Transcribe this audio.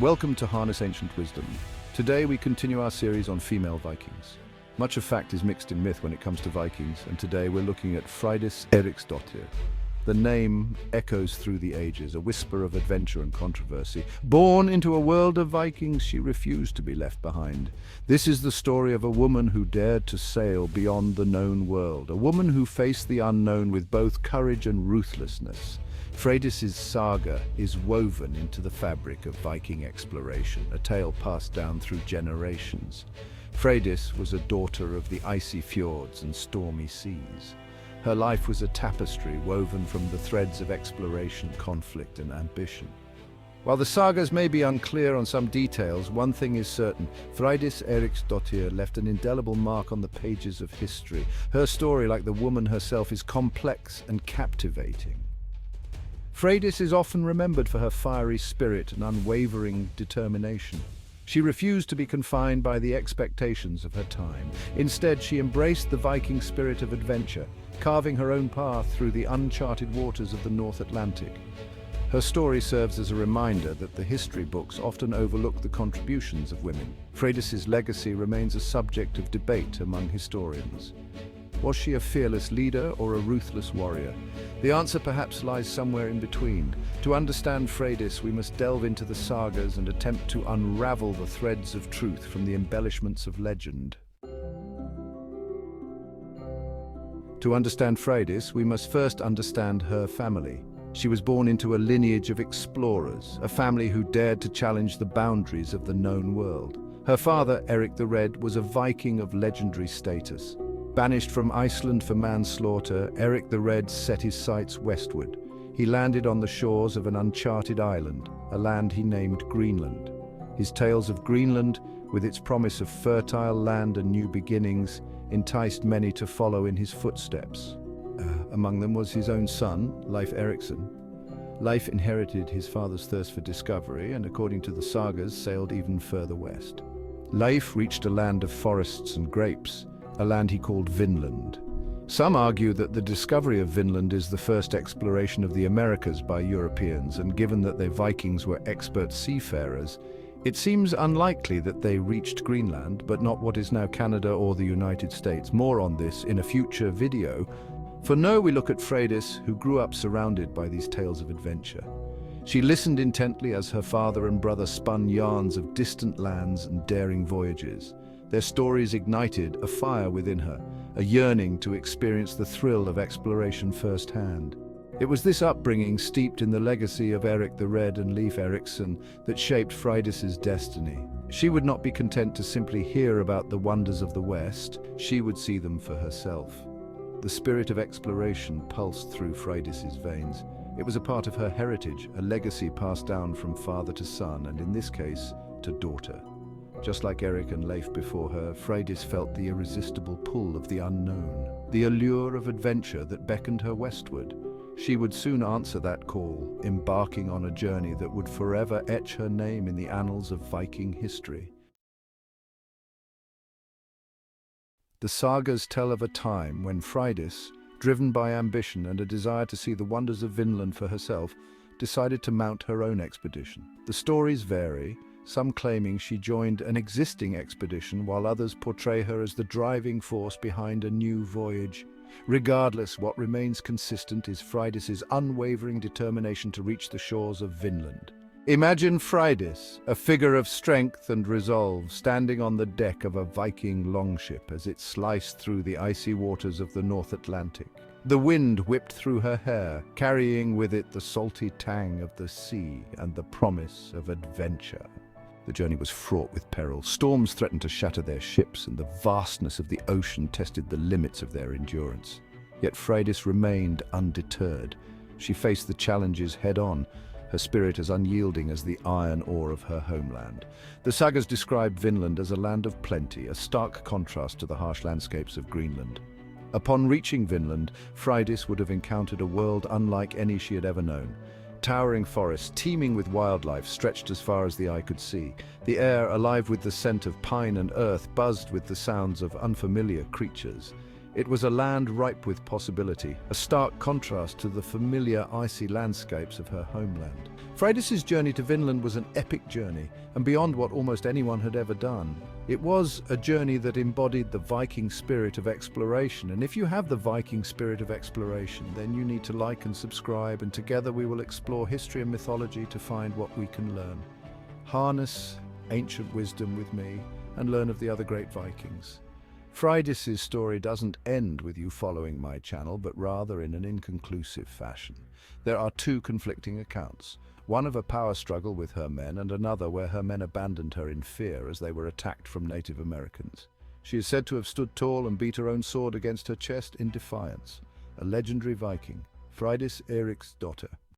Welcome to Harness Ancient Wisdom. Today we continue our series on female Vikings. Much of fact is mixed in myth when it comes to Vikings, and today we're looking at Freydis Eriksdottir. The name echoes through the ages, a whisper of adventure and controversy. Born into a world of Vikings, she refused to be left behind. This is the story of a woman who dared to sail beyond the known world, a woman who faced the unknown with both courage and ruthlessness. Freydis' saga is woven into the fabric of Viking exploration, a tale passed down through generations. Freydis was a daughter of the icy fjords and stormy seas. Her life was a tapestry woven from the threads of exploration, conflict, and ambition. While the sagas may be unclear on some details, one thing is certain: Freydis Eriksdottir left an indelible mark on the pages of history. Her story, like the woman herself, is complex and captivating. Freydis is often remembered for her fiery spirit and unwavering determination. She refused to be confined by the expectations of her time. Instead, she embraced the Viking spirit of adventure, carving her own path through the uncharted waters of the North Atlantic. Her story serves as a reminder that the history books often overlook the contributions of women. Freydis' legacy remains a subject of debate among historians. Was she a fearless leader or a ruthless warrior? The answer perhaps lies somewhere in between. To understand Freydis, we must delve into the sagas and attempt to unravel the threads of truth from the embellishments of legend. To understand Freydis, we must first understand her family. She was born into a lineage of explorers, a family who dared to challenge the boundaries of the known world. Her father, Erik the Red, was a Viking of legendary status. Banished from Iceland for manslaughter, Erik the Red set his sights westward. He landed on the shores of an uncharted island, a land he named Greenland. His tales of Greenland, with its promise of fertile land and new beginnings, enticed many to follow in his footsteps. Among them was his own son, Leif Erikson. Leif inherited his father's thirst for discovery and, according to the sagas, sailed even further west. Leif reached a land of forests and grapes, a land he called Vinland. Some argue that the discovery of Vinland is the first exploration of the Americas by Europeans, and given that the Vikings were expert seafarers, it seems unlikely that they reached Greenland, but not what is now Canada or the United States. More on this in a future video. For now, we look at Freydis, who grew up surrounded by these tales of adventure. She listened intently as her father and brother spun yarns of distant lands and daring voyages. Their stories ignited a fire within her, a yearning to experience the thrill of exploration firsthand. It was this upbringing, steeped in the legacy of Erik the Red and Leif Erikson, that shaped Freydis' destiny. She would not be content to simply hear about the wonders of the West. She would see them for herself. The spirit of exploration pulsed through Freydis' veins. It was a part of her heritage, a legacy passed down from father to son, and in this case, to daughter. Just like Erik and Leif before her, Freydis felt the irresistible pull of the unknown, the allure of adventure that beckoned her westward. She would soon answer that call, embarking on a journey that would forever etch her name in the annals of Viking history. The sagas tell of a time when Freydis, driven by ambition and a desire to see the wonders of Vinland for herself, decided to mount her own expedition. The stories vary, some claiming she joined an existing expedition, while others portray her as the driving force behind a new voyage. Regardless, what remains consistent is Freydis' unwavering determination to reach the shores of Vinland. Imagine Freydis, a figure of strength and resolve, standing on the deck of a Viking longship as it sliced through the icy waters of the North Atlantic. The wind whipped through her hair, carrying with it the salty tang of the sea and the promise of adventure. The journey was fraught with peril. Storms threatened to shatter their ships, and the vastness of the ocean tested the limits of their endurance. Yet Freydis remained undeterred. She faced the challenges head-on, her spirit as unyielding as the iron ore of her homeland. The sagas describe Vinland as a land of plenty, a stark contrast to the harsh landscapes of Greenland. Upon reaching Vinland, Freydis would have encountered a world unlike any she had ever known. Towering forests, teeming with wildlife, stretched as far as the eye could see. The air, alive with the scent of pine and earth, buzzed with the sounds of unfamiliar creatures. It was a land ripe with possibility, a stark contrast to the familiar icy landscapes of her homeland. Freydis' journey to Vinland was an epic journey, and beyond what almost anyone had ever done. It was a journey that embodied the Viking spirit of exploration, and if you have the Viking spirit of exploration, then you need to like and subscribe, and together we will explore history and mythology to find what we can learn. Harness ancient wisdom with me, and learn of the other great Vikings. Freydis' story doesn't end with you following my channel, but rather in an inconclusive fashion. There are two conflicting accounts, one of a power struggle with her men and another where her men abandoned her in fear as they were attacked from Native Americans. She is said to have stood tall and beat her own sword against her chest in defiance. A legendary Viking, Freydis, Eirik's daughter.